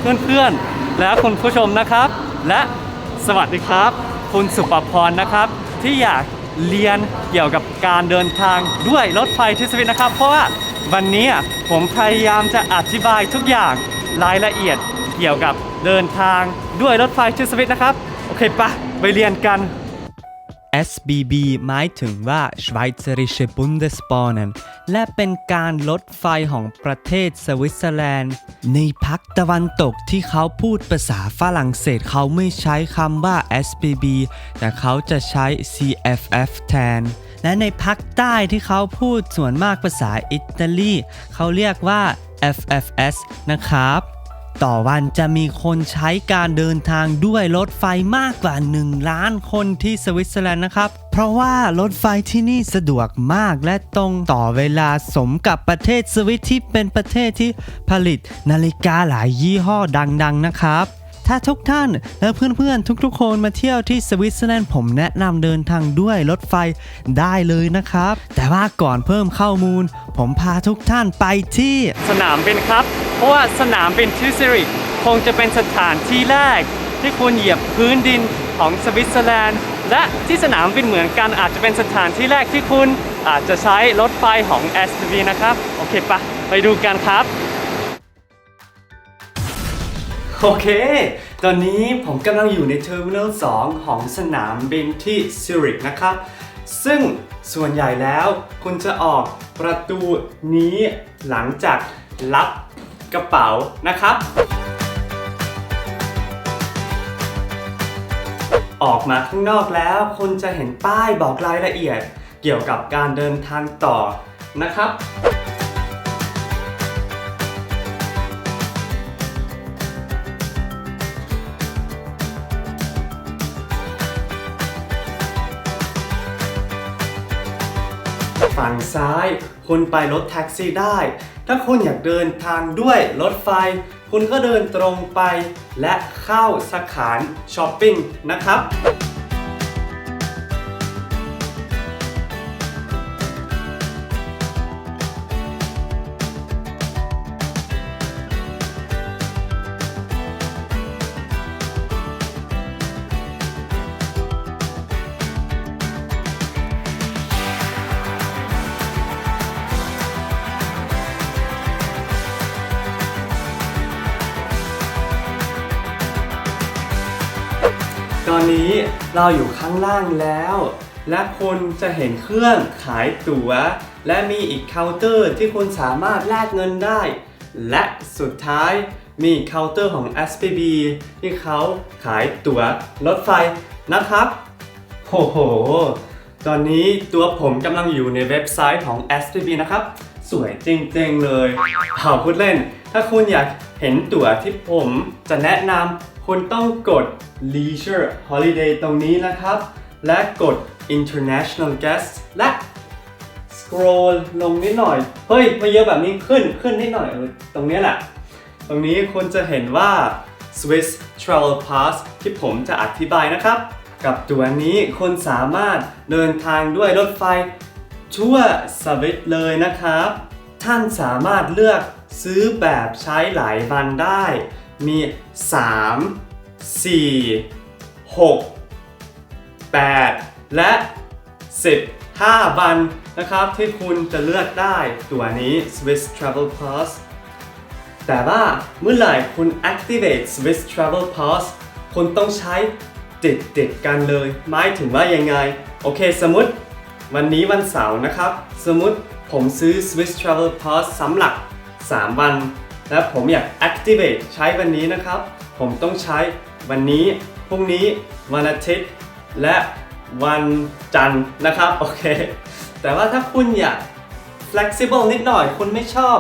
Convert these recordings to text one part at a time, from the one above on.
เพื่อนๆและคุณผู้ชมนะครับและสวัสดีครับคุณสุปพรนะครับที่อยากเรียนเกี่ยวกับการเดินทางด้วยรถไฟที่สวิตนะครับเพราะว่าวันนี้ผมพยายามจะอธิบายทุกอย่างรายละเอียดเกี่ยวกับเดินทางด้วยรถไฟที่สวิตนะครับโอเคปะไปเรียนกัน SBB หมายถึงว่า Schweizerische Bundesbahnen และเป็นการรถไฟของประเทศสวิตเซอร์แลนด์ในภาคตะวันตกที่เขาพูดภาษาฝรั่งเศสเขาไม่ใช้คำว่า SBB แต่เขาจะใช้ CFF แทนและในภาคใต้ที่เขาพูดส่วนมากภาษาอิตาลีเขาเรียกว่า FFS นะครับต่อวันจะมีคนใช้การเดินทางด้วยรถไฟมากกว่า1 ล้านคนที่สวิตเซอร์แลนด์นะครับเพราะว่ารถไฟที่นี่สะดวกมากและตรงต่อเวลาสมกับประเทศสวิตที่เป็นประเทศที่ผลิตนาฬิกาหลายยี่ห้อดังๆนะครับถ้าทุกท่านและเพื่อนๆทุกๆคนมาเที่ยวที่สวิตเซอร์แลนด์ผมแนะนำเดินทางด้วยรถไฟได้เลยนะครับแต่ว่าก่อนเพิ่มข้อมูลผมพาทุกท่านไปที่สนามบินครับเพราะว่าสนามบินที่ซูริกคงจะเป็นสถานที่แรกที่คุณเหยียบพื้นดินของสวิตเซอร์แลนด์และที่สนามบินเหมือนกันอาจจะเป็นสถานที่แรกที่คุณอาจจะใช้รถไฟของ SBB นะครับโอเคปะไปดูกันครับโอเคตอนนี้ผมกำลังอยู่ในเทอร์มินอล 2 ของสนามบินที่ซูริกนะครับซึ่งส่วนใหญ่แล้วคุณจะออกประตูนี้หลังจากรับกระเป๋านะครับออกมาข้างนอกแล้วคุณจะเห็นป้ายบอกรายละเอียดเกี่ยวกับการเดินทางต่อนะครับฝั่งซ้ายคุณไปรถแท็กซี่ได้ถ้าคุณอยากเดินทางด้วยรถไฟคุณก็เดินตรงไปและเข้าสาขาช้อปปิ้งนะครับตอนนี้เราอยู่ข้างล่างแล้วและคุณจะเห็นเครื่องขายตั๋วและมีอีกเคาน์เตอร์ที่คุณสามารถแลกเงินได้และสุดท้ายมีเคาน์เตอร์ของ SBB ที่เขาขายตั๋วรถไฟนะครับโอ้โหตอนนี้ตัวผมกำลังอยู่ในเว็บไซต์ของ SBB นะครับสวยจริงๆเลยพูดเล่นถ้าคุณอยากเห็นตั๋วที่ผมจะแนะนำคุณต้องกด Leisure Holiday ตรงนี้นะครับและกด International Guest และ scroll ลงนิดหน่อยเฮ้ยไม่เยอะแบบนี้ขึ้นนิดหน่อยตรงนี้แหละตรงนี้คุณจะเห็นว่า Swiss Travel Pass ที่ผมจะอธิบายนะครับกับตัวนี้คุณสามารถเดินทางด้วยรถไฟทั่วสวิตเลยนะครับท่านสามารถเลือกซื้อแบบใช้หลายวันได้มี3 4 6 8และ15วันนะครับที่คุณจะเลือกได้ตัวนี้ Swiss Travel Pass แต่ว่าเมื่อไหร่คุณ activate Swiss Travel Pass คุณต้องใช้ติดกันเลยหมายถึงว่ายังไงโอเคสมมุติวันนี้วันเสาร์นะครับสมมุติผมซื้อ Swiss Travel Pass สำหรับ3 วันและผมอยาก activate ใช้วันนี้นะครับผมต้องใช้วันนี้พรุ่งนี้วันอาทิตย์และวันจันทร์นะครับโอเคแต่ว่าถ้าคุณอยาก flexible นิดหน่อยคุณไม่ชอบ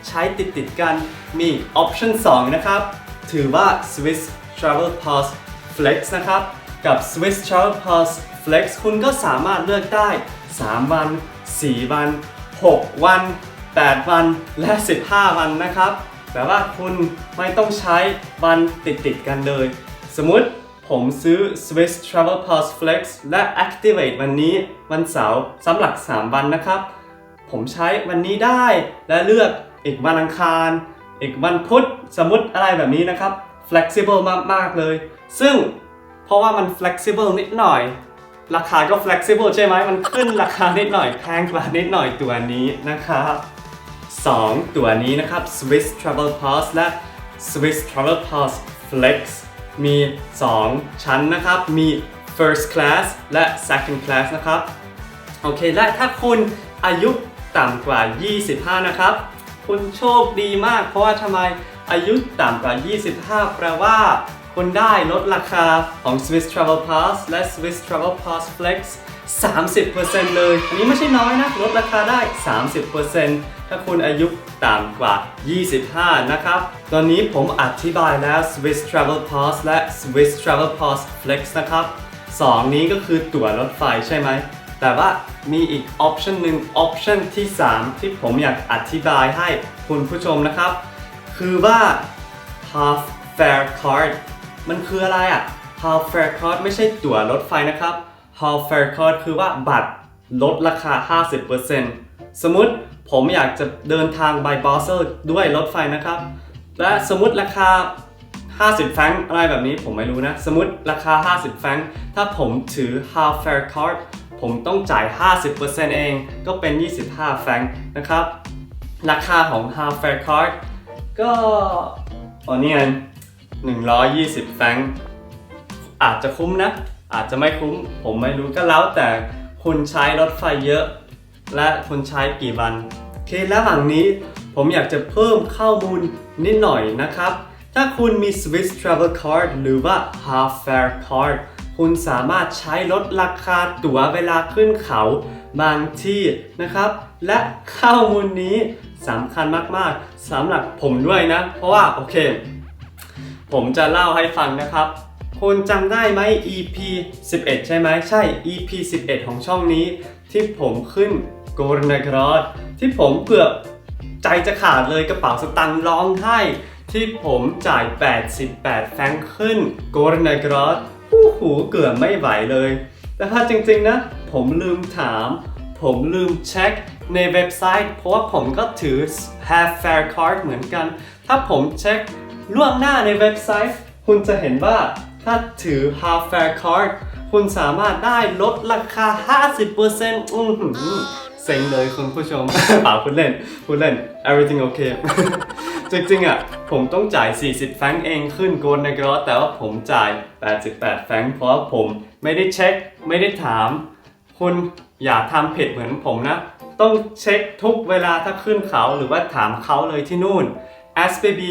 ใช้ติดกันมี option 2 นะครับถือว่า Swiss Travel Pass Flex นะครับกับ Swiss Travel Pass Flex คุณก็สามารถเลือกได้3 วัน4 วัน6 วัน8 วันและ15 วันนะครับแต่ว่าคุณไม่ต้องใช้วันติดกันเลยสมมุติผมซื้อ Swiss Travel Pass Flex และ Activate วันนี้วันเสาร์สำหรับ3 วันนะครับผมใช้วันนี้ได้และเลือกอีกวันอังคาร อีกวันพุธสมมติอะไรแบบนี้นะครับ flexible มากๆเลยซึ่งเพราะว่ามัน flexible นิดหน่อยราคาก็ flexible ใช่ไหมมันขึ้นราคานิดหน่อยแพงกว่านิดหน่อยตัวนี้นะครับ2ตัวนี้นะครับ Swiss Travel Pass และ Swiss Travel Pass Flex มี 2 ชั้นนะครับมี First Class และ Second Class นะครับโอเคและถ้าคุณอายุต่ำกว่า25นะครับคุณโชคดีมากเพราะว่าทำไมอายุต่ำกว่า25แปลว่าคุณได้ลดราคาของ Swiss Travel Pass และ Swiss Travel Pass Flex 30% เลยอันนี้ไม่ใช่น้อยนะลดราคาได้ 30% ถ้าคุณอายุต่ำกว่า25นะครับตอนนี้ผมอธิบายแล้ว Swiss Travel Pass และ Swiss Travel Pass Flex นะครับ2นี้ก็คือตั๋วรถไฟใช่ไหมแต่ว่ามีอีก option หนึ่ง option ที่ 3 ที่ผมอยากอธิบายให้คุณผู้ชมนะครับคือว่า half fare card มันคืออะไรอ่ะ half fare card ไม่ใช่ตั๋วรถไฟนะครับ half fare card คือว่าบัตรลดราคา 50% สมมุติผมอยากจะเดินทางไปบรัสเซลส์ด้วยรถไฟนะครับและสมมุติราคา50 แฟรงค์อะไรแบบนี้ผมไม่รู้นะสมมุติราคา50 แฟรงค์ถ้าผมถือ half fare cardผมต้องจ่าย 50% เองก็เป็น25 แฟรงค์นะครับราคาของ half fare card ก็นี่ไง120 แฟรงค์อาจจะคุ้มนะอาจจะไม่คุ้มผมไม่รู้ก็แล้วแต่คุณใช้รถไฟเยอะและคุณใช้กี่วันโอเคแล้วหลังนี้ผมอยากจะเพิ่มข้อมูลนิดหน่อยนะครับถ้าคุณมี Swiss Travel Card หรือว่า Half Fare Card คุณสามารถใช้ลดราคาตั๋วเวลาขึ้นเขาบางที่นะครับและข้อมูลนี้สำคัญมากๆสำหรับผมด้วยนะเพราะว่าโอเคผมจะเล่าให้ฟังนะครับคุณจำได้ไหม EP 11 ใช่ไหมใช่ EP 11 ของช่องนี้ที่ผมขึ้นโกรนกรอดที่ผมเกือบใจจะขาดเลยกระเป๋าสตางค์ร้องไห้ที่ผมจ่าย88 แฟรงค์ขึ้นโกรนกรอดเกือบไม่ไหวเลยแต่ถ้าจริงๆนะผมลืมถามผมลืมเช็คในเว็บไซต์เพราะว่าผมก็ถือ Half Fare Card เหมือนกันถ้าผมเช็คล่วงหน้าในเว็บไซต์คุณจะเห็นว่าถ้าถือ Half Fare Card คุณสามารถได้ลดราคา 50% เซ็งเลยคุณผู้ชม เปล่าพูดเล่น everything okay จริงๆอ่ะผมต้องจ่าย40 แฟรงค์เองขึ้นโกลในกรอสแต่ว่าผมจ่าย88 แฟรงค์เพราะผมไม่ได้เช็คไม่ได้ถามคุณอย่าทำผิดเหมือนผมนะต้องเช็คทุกเวลาถ้าขึ้นเขาหรือว่าถามเขาเลยที่นู่น SBB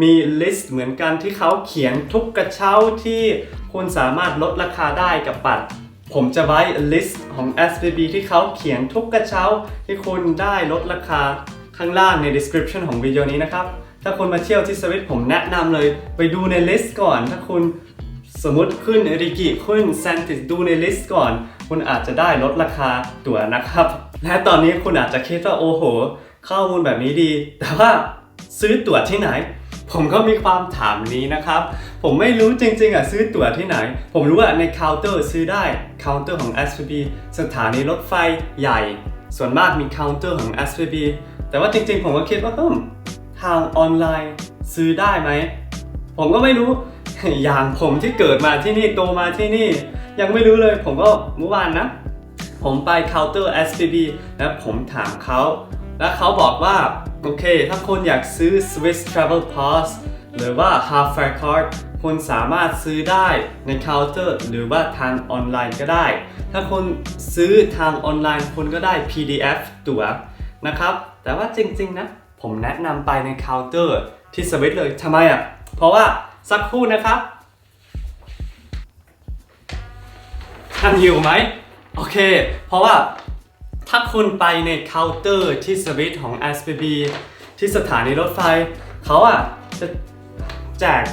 มีลิสต์เหมือนกันที่เขาเขียนทุกกระเช้าที่คุณสามารถลดราคาได้กับบัตรผมจะไว้ลิสต์ของ SBB ที่เขาเขียนทุกกระเช้าที่คุณได้ลดราคาข้างล่างใน description ของวิดีโอนี้นะครับถ้าคุณมาเที่ยวที่สวิตผมแนะนำเลยไปดูในลิสต์ก่อนถ้าคุณสมมติขึ้นริกิขึ้นเซนติสดูในลิสต์ก่อนคุณอาจจะได้ลดราคาตั๋วนะครับและตอนนี้คุณอาจจะคิดว่าโอ้โหข้อมูลแบบนี้ดีแต่ว่าซื้อตั๋วที่ไหนผมก็มีความถามนี้นะครับผมไม่รู้จริงๆซื้อตั๋วที่ไหนผมรู้ว่าในเคาน์เตอร์ซื้อได้เคาน์เตอร์ของ SBB สถานีรถไฟใหญ่ส่วนมากมีเคาน์เตอร์ของ SBB แต่ว่าจริงๆผมก็คิดว่าทางออนไลน์ซื้อได้ไหมผมก็ไม่รู้ อย่างผมที่เกิดมาที่นี่โตมาที่นี่ยังไม่รู้เลยผมก็เมื่อวานนะผมไปเคาน์เตอร์ SBB แล้วผมถามเขาแล้วเขาบอกว่าโอเคถ้าคุณอยากซื้อ Swiss Travel Pass หรือว่า Half Fare Card คุณสามารถซื้อได้ในเคาน์เตอร์หรือว่าทางออนไลน์ก็ได้ถ้าคุณซื้อทางออนไลน์คุณก็ได้ PDF ตั๋วนะครับแต่ว่าจริงๆนะผมแนะนำไปในเคาน์เตอร์ที่สวิตเลยทำไมอ่ะเพราะว่าสักครู่นะครับทันอยู่ไหมโอเคเพราะว่าถ้าคุณไปในเคาน์เตอร์ที่สวิตของ SBB ที่สถานีรถไฟเขาจะแจก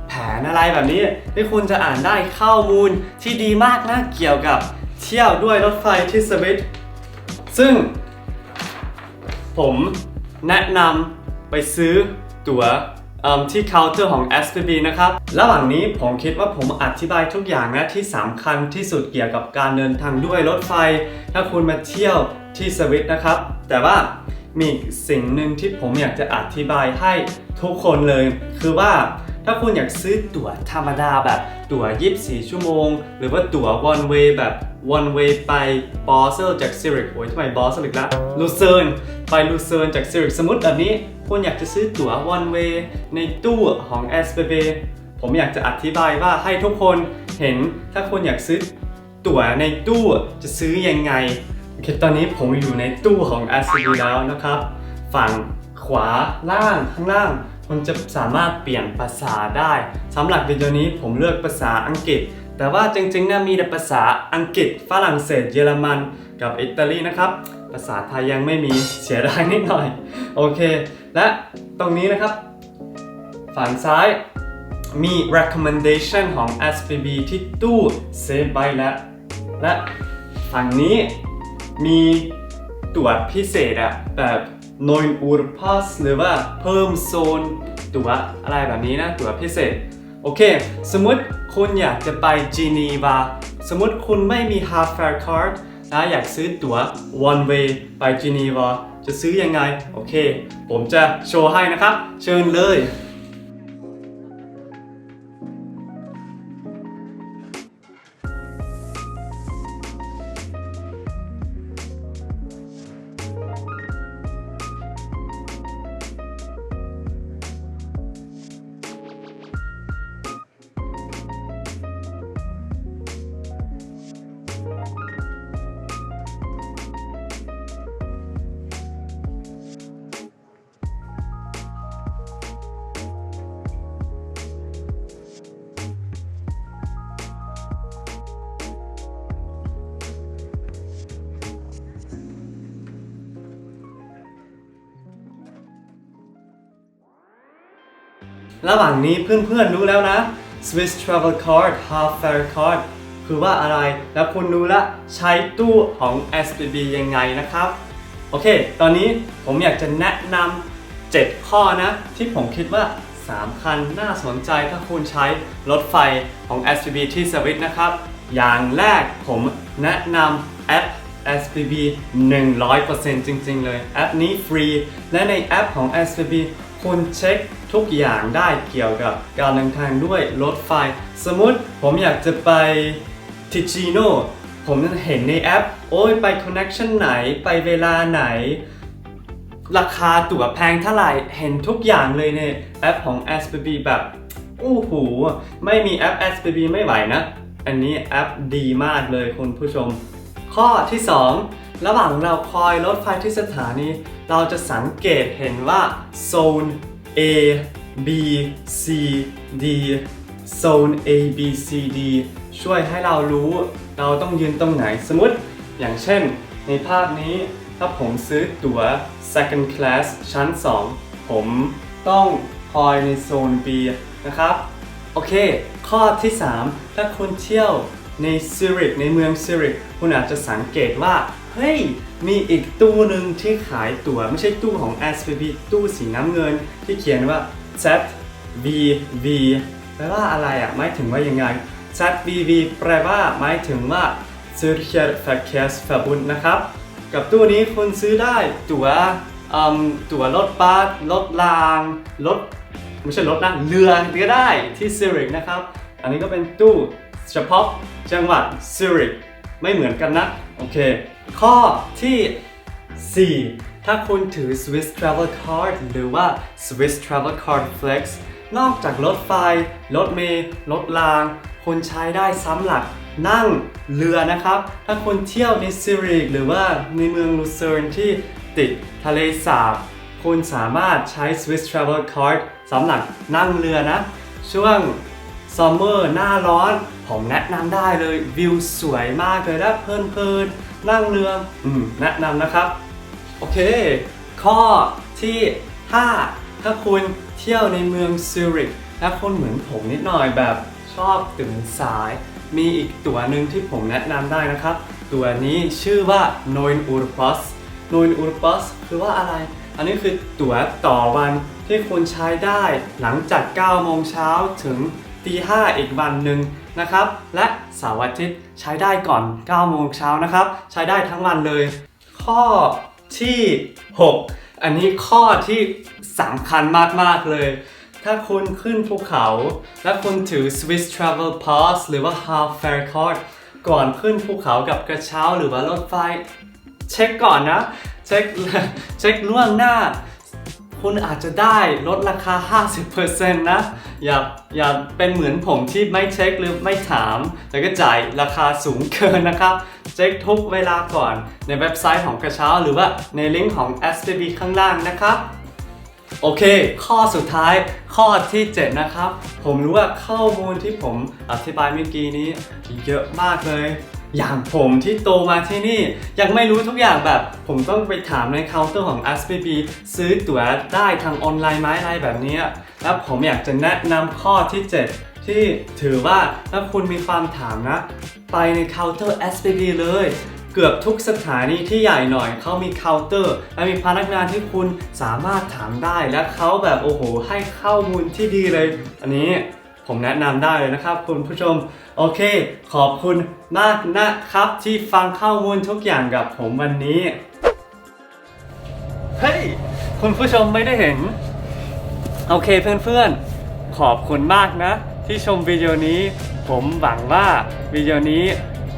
แผนอะไรแบบนี้ที่คุณจะอ่านได้ข้อมูลที่ดีมากนะเกี่ยวกับเที่ยวด้วยรถไฟที่สวิตซึ่งผมแนะนำไปซื้อตั๋วที่เคาน์เตอร์ของ SBB นะครับระหว่างนี้ผมคิดว่าผมอธิบายทุกอย่างนะที่สำคัญที่สุดเกี่ยวกับการเดินทางด้วยรถไฟถ้าคุณมาเที่ยวที่สวิตนะครับแต่ว่า มีสิ่งหนึ่งที่ผมอยากจะอธิบายให้ทุกคนเลยคือว่าถ้าคุณอยากซื้อตั๋วธรรมดาแบบตั๋ว24ชั่วโมงหรือว่าตั๋ว one way แบบ one way ไปบอสเซลจากซิริกโอ้ยทำไมบอสเซลอีกละลูเซิร์นไปลูเซิร์นจากซิริกสมมติแบบนี้คุณอยากจะซื้อตั๋ว one way ในตู้ของ SBB ผมอยากจะอธิบายว่าให้ทุกคนเห็นถ้าคุณอยากซื้อตั๋วในตู้จะซื้อยังไงโอเคตอนนี้ผมอยู่ในตู้ของ SBB แล้วนะครับฝั่งขวาล่างข้างล่างคุณจะสามารถเปลี่ยนภาษาได้สำหรับวิดีโอนี้ผมเลือกภาษาอังกฤษแต่ว่าจริงๆนะมีแต่ภาษาอังกฤษฝรั่งเศสเยอรมันกับอิตาลีนะครับภาษาไทยยังไม่มีเสียดายนิดหน่อยโอเคและตรงนี้นะครับฝั่งซ้ายมี recommendation ของ SBB ที่ตู้เซฟไว้แล้วและฝั่งนี้มีตั๋วพิเศษแบบ9 uur pass หรือว่าเพิ่มโซนตั๋วอะไรแบบนี้นะตั๋วพิเศษโอเคสมมติคุณอยากจะไปจีนีวาสมมติคุณไม่มี half fare card นะอยากซื้อตั๋ว one way ไปจีนีวาจะซื้อยังไงโอเคผมจะโชว์ให้นะครับเชิญเลยระหว่างนี้เพื่อนๆรู้แล้วนะ Swiss Travel Card Half Fare Card คือว่าอะไรแล้วคุณรู้ละใช้ตู้ของ SBB ยังไงนะครับโอเคตอนนี้ผมอยากจะแนะนำ7ข้อนะที่ผมคิดว่าสำคัญน่าสนใจถ้าคุณใช้รถไฟของ SBB ที่สวิตนะครับอย่างแรกผมแนะนำแอป SBB 100% จริงๆเลยแอปนี้ฟรีและในแอปของ SBB คุณเช็คทุกอย่างได้เกี่ยวกับการเดินทางด้วยรถไฟสมมุติผมอยากจะไปทิจิโนผมเห็นในแอปโอ้ยไปคอนเนคชั่นไหนไปเวลาไหนราคาตั๋วแพงเท่าไหร่เห็นทุกอย่างเลยในแอปของ SBB แบบโอ้โหไม่มีแอป SBB ไม่ไหวนะอันนี้แอปดีมากเลยคุณผู้ชมข้อที่2ระหว่างเราคอยรถไฟที่สถานีเราจะสังเกตเห็นว่าโซน A B C D โซน A B C D ช่วยให้เรารู้เราต้องยืนตรงไหนสมมติอย่างเช่นในภาพนี้ถ้าผมซื้อตั๋ว second class ชั้น 2ผมต้องคอยในโซน B นะครับโอเคข้อที่ 3ถ้าคุณเที่ยวในซิริกในเมืองซิริกคุณอาจจะสังเกตว่าเฮ้ยมีอีกตู้หนึ่งที่ขายตั๋วไม่ใช่ตู้ของ SBB ตู้สีน้ำเงินที่เขียนว่า ZVV แปลว่าอะไรหมายถึงว่ายังไง ZVV แปลว่าหมายถึงว่า Zürcher Verkehrsverbund นะครับกับตู้นี้คุณซื้อได้ตั๋วรถบัสรถรางรถไม่ใช่รถนะเรือก็ได้ที่ซิริกนะครับอันนี้ก็เป็นตู้เฉพาะจังหวัดซิริกไม่เหมือนกันนะโอเคข้อที่ 4 ถ้าคุณถือ Swiss Travel Card หรือว่า Swiss Travel Card Flex นอกจากรถไฟรถเมล์รถรางคุณใช้ได้สำหรับนั่งเรือนะครับถ้าคุณเที่ยวในซิริกหรือว่าในเมืองลูเซิร์นที่ติดทะเลสาบคุณสามารถใช้ Swiss Travel Card สำหรับนั่งเรือนะช่วงซัมเมอร์หน้าร้อนผมแนะนำได้เลยวิวสวยมากเลยนะเพลินๆนั่งเรือแนะนำนะครับโอเคข้อที่ 5 ถ้าคุณเที่ยวในเมืองซิริกถ้าคุณเหมือนผมนิดหน่อยแบบชอบตื่นสายมีอีกตั๋วหนึ่งที่ผมแนะนำได้นะครับตั๋วนี้ชื่อว่า9 uur pass 9 uur pass คือว่าอะไรอันนี้คือตั๋วต่อวันที่คุณใช้ได้หลังจาก9 โมงเช้าถึงตี 5อีกวันหนึ่งนะครับและเสาร์อาทิตย์ใช้ได้ก่อน9 โมงเช้านะครับใช้ได้ทั้งวันเลยข้อที่ 6 อันนี้ข้อที่สำคัญมากๆเลยถ้าคุณขึ้นภูเขาและคุณถือ Swiss Travel Pass หรือว่า Half Fare Card ก่อนขึ้นภูเขากับกระเช้าหรือว่ารถไฟเช็คก่อนนะเช็คล่วงหน้าคุณอาจจะได้ลดราคา 50% นะอย่าเป็นเหมือนผมที่ไม่เช็คหรือไม่ถามแล้วก็จ่ายราคาสูงเกินนะครับเช็คทุกเวลาก่อนในเว็บไซต์ของกระเช้าหรือว่าในลิงก์ของ SBB ข้างล่างนะครับโอเคข้อสุดท้ายข้อที่ 7 นะครับผมรู้ว่าข้อมูลที่ผมอธิบายเมื่อกี้นี้เยอะมากเลยอย่างผมที่โตมาที่นี่ยังไม่รู้ทุกอย่างแบบผมต้องไปถามในเคาน์เตอร์ของ SBB ซื้อตั๋วได้ทางออนไลน์ไหมอะไรแบบนี้แล้วผมอยากจะแนะนำข้อที่ 7 ที่ถือว่าถ้าคุณมีความถามนะไปในเคาน์เตอร์ SBB เลยเกือบทุกสถานีที่ใหญ่หน่อยเขามีเคาน์เตอร์และมีพนักงานที่คุณสามารถถามได้และเขาแบบโอ้โหให้ข้อมูลที่ดีเลยอันนี้ผมแนะนำได้เลยนะครับคุณผู้ชมโอเคขอบคุณมากนะครับที่ฟังข้อมูลทุกอย่างกับผมวันนี้เฮ้ยคุณผู้ชมไม่ได้เห็นโอเคเพื่อนๆขอบคุณมากนะที่ชมวิดีโอนี้ผมหวังว่าวิดีโอนี้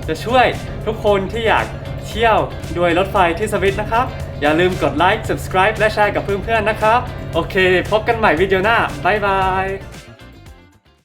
จะช่วยทุกคนที่อยากเที่ยวด้วยรถไฟที่สวิตนะครับอย่าลืมกดไลค์ subscribe และแชร์กับเพื่อนๆนะครับโอเคพบกันใหม่วิดีโอหน้าบ๊ายบาย